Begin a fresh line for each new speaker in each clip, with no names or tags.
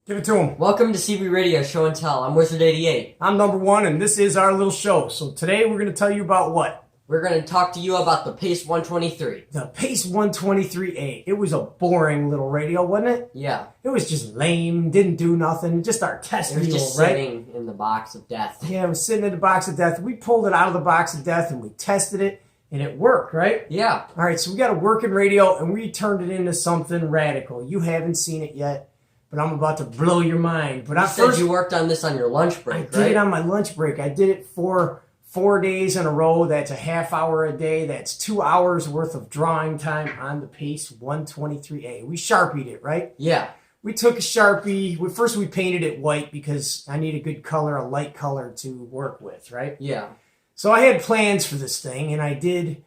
Give it to him.
Welcome to CB Radio Show and Tell. I'm Wizard88.
I'm number one, and this is our little show. So today we're going to tell you about what?
We're going to talk to you about the Pace 123.
The Pace 123A. It was a boring little radio, wasn't it?
Yeah.
It was just lame, didn't do nothing, just our test
It was
mule,
just
right?
sitting in the box of death.
Yeah, it was sitting in the box of death. We pulled it out of the box of death, and we tested it, and it worked, right?
Yeah.
All right, so we got a working radio, and we turned it into something radical. You haven't seen it yet, but I'm about to blow your mind. But
You said you worked on this on your lunch break,
I did it on my lunch break. I did it for 4 days in a row. That's a half hour a day. That's 2 hours worth of drawing time on the Pace 123A. We Sharpied it, right?
Yeah.
We took a Sharpie. First we painted it white because I need a good color, a light color to work with, right?
Yeah.
So I had plans for this thing, and I did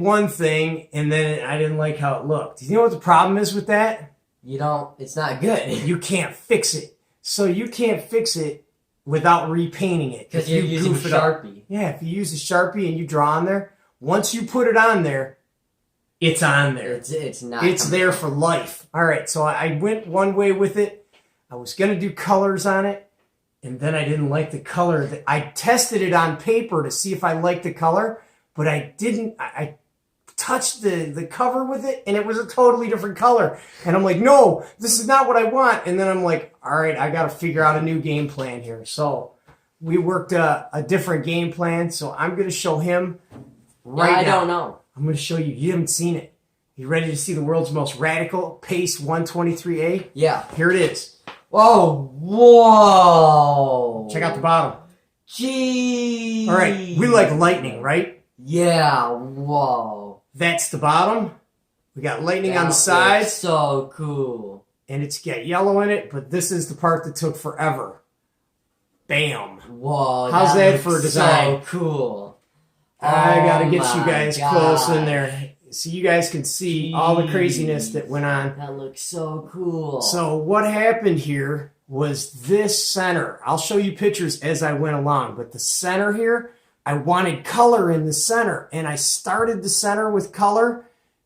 one thing, and then I didn't like how it looked. You know what the problem is with that?
It's not good.
You can't fix it. So you can't fix it without repainting it.
Because you're using Sharpie.
Yeah, if you use a Sharpie and you draw on there, once you put it on there, it's on there.
It's not.
It's there for life. All right, so I went one way with it. I was going to do colors on it, and then I didn't like the color. I tested it on paper to see if I liked the color, but I didn't. I touched the cover with it, and it was a totally different color. And I'm like, no, this is not what I want. And then I'm like, all right, I got to figure out a new game plan here. So we worked a different game plan. So I'm going to show him right now.
I don't know.
I'm going to show you. You haven't seen it. You ready to see the world's most radical Pace 123A?
Yeah.
Here it is.
Whoa. Whoa.
Check out the bottom.
Gee.
All right. We like lightning, right?
Yeah. Whoa.
That's the bottom. We got lightning on the
That
sides.
looks so cool.
And it's got yellow in it, but this is the part that took forever. Bam.
Whoa.
How's that
looks
for a design?
So cool.
I gotta
Oh
get you
my
guys
God.
close in there so you guys can see all the craziness that went on.
That looks so cool.
So what happened here was this center. I'll show you pictures as I went along, but the center here, I wanted color in the center, and I started the center with color,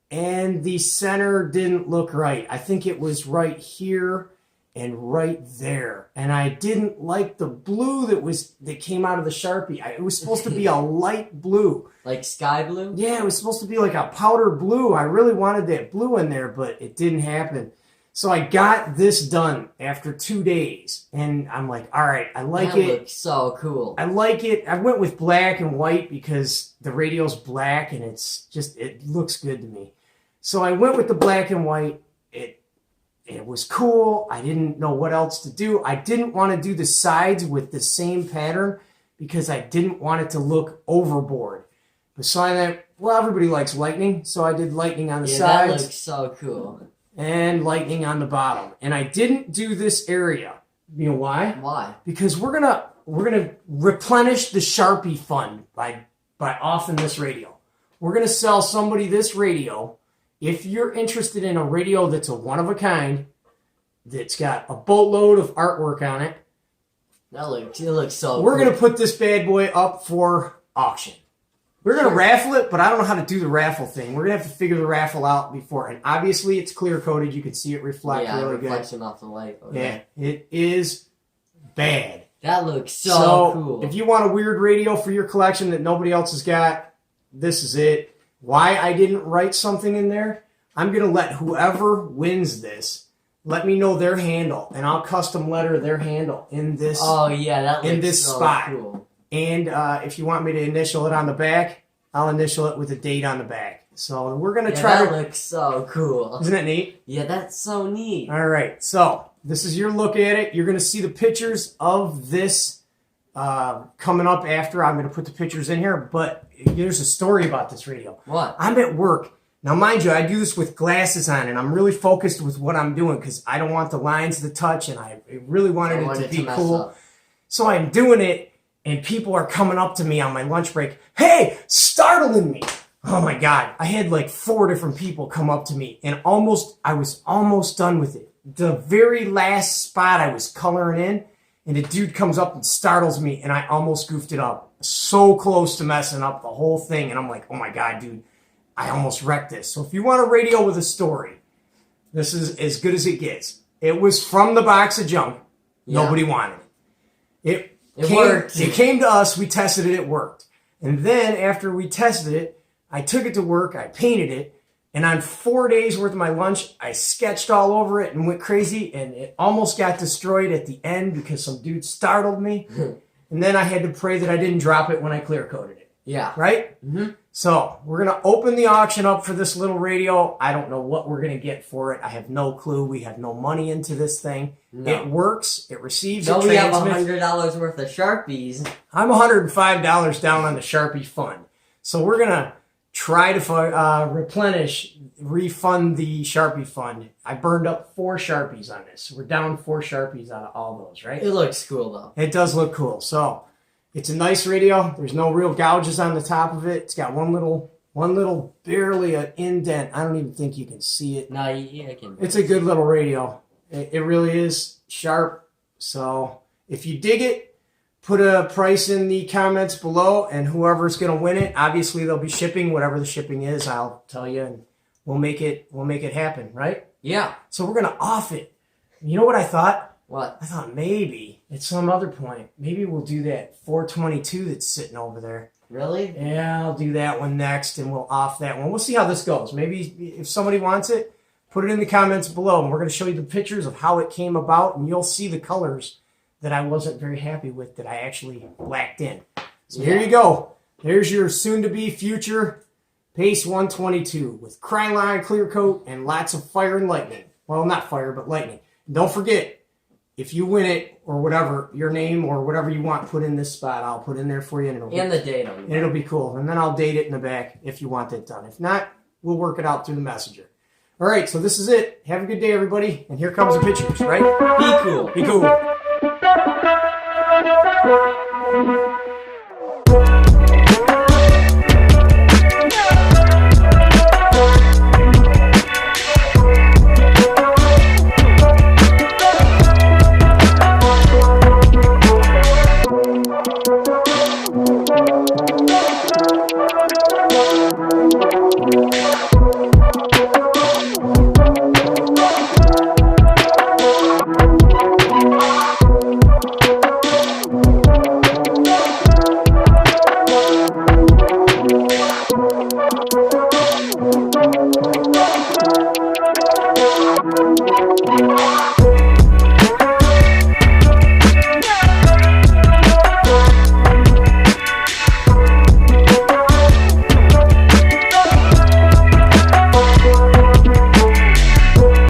and the center didn't look right. I think it was right here and right there, and I didn't like the blue that came out of the Sharpie. It was supposed to be a light blue.
Like sky blue?
Yeah, it was supposed to be like a powder blue. I really wanted that blue in there, but it didn't happen. So I got this done after 2 days, and I'm like, all right, I like it.
That looks so cool.
I like it. I went with black and white because the radio's black, and it looks good to me. So I went with the black and white. It was cool. I didn't know what else to do. I didn't want to do the sides with the same pattern because I didn't want it to look overboard. Besides that, well, everybody likes lightning, so I did lightning on the sides.
That looks so cool.
And lightning on the bottom. And I didn't do this area. You know why?
Why?
Because we're gonna replenish the Sharpie fund by offing this radio. We're gonna sell somebody this radio. If you're interested in a radio that's a one of a kind, that's got a boatload of artwork on it,
It looks so cool.
we're gonna put this bad boy up for auction. We're going to raffle it, but I don't know how to do the raffle thing. We're going to have to figure the raffle out before. And obviously, it's clear-coated. You can see it reflect really good.
Yeah, reflection off the light. Okay.
Yeah, it is bad.
That looks so cool.
If you want a weird radio for your collection that nobody else has got, this is it. Why I didn't write something in there, I'm going to let whoever wins this let me know their handle, and I'll custom letter their handle in this.
Oh, yeah, that looks
in this
so
spot.
Cool.
And if you want me to initial it on the back, I'll initial it with a date on the back. So we're going to try.
That looks so cool.
Isn't that neat?
Yeah, that's so neat.
All right. So this is your look at it. You're going to see the pictures of this coming up after. I'm going to put the pictures in here. But there's a story about this radio.
What?
I'm at work. Now, mind you, I do this with glasses on, and I'm really focused with what I'm doing because I don't want the lines to touch, and I really wanted it to be cool. So I'm doing it. And people are coming up to me on my lunch break. Hey, startling me. Oh my God. I had like 4 different people come up to me and I was almost done with it. The very last spot I was coloring in and a dude comes up and startles me and I almost goofed it up. So close to messing up the whole thing. And I'm like, oh my God, dude, I almost wrecked this. So if you want a radio with a story, this is as good as it gets. It was from the box of junk.
Yeah.
Nobody wanted it.
It worked.
It came to us. We tested it. It worked. And then after we tested it, I took it to work. I painted it. And on 4 days worth of my lunch, I sketched all over it and went crazy. And it almost got destroyed at the end because some dude startled me. And then I had to pray that I didn't drop it when I clear coated it.
Yeah.
Right?
Mm-hmm.
So we're going to open the auction up for this little radio. I don't know what we're going to get for it. I have no clue. We have no money into this thing. No. It works. It receives.
So
it
we have
transmits.
$100 worth of Sharpies.
I'm $105 down on the Sharpie fund. So we're going to try to refund the Sharpie fund. I burned up 4 Sharpies on this. We're down 4 Sharpies out of all those, right?
It looks cool, though.
It does look cool. So it's a nice radio. There's no real gouges on the top of it. It's got one little barely an indent. I don't even think you can see it.
No, I can.
It's a good little radio. It really is sharp. So if you dig it, put a price in the comments below, and whoever's going to win it, obviously they'll be shipping. Whatever the shipping is, I'll tell you, and we'll make it happen, right?
Yeah.
So we're going to off it. You know what I thought?
What?
I thought maybe at some other point, maybe we'll do that 422 that's sitting over there.
Really?
Yeah, I'll do that one next, and we'll off that one. We'll see how this goes. Maybe if somebody wants it, put it in the comments below, and we're going to show you the pictures of how it came about, and you'll see the colors that I wasn't very happy with that I actually blacked in. So Here you go. There's your soon-to-be future Pace 122 with Krylon clear coat and lots of fire and lightning. Well, not fire, but lightning. And don't forget, if you win it or whatever, your name or whatever you want put in this spot, I'll put in there for you.
And the date on it.
And it'll be cool. And then I'll date it in the back if you want it done. If not, we'll work it out through the messenger. All right, so this is it. Have a good day, everybody. And here comes the pictures, right?
Be cool.
Be cool.
Thank you.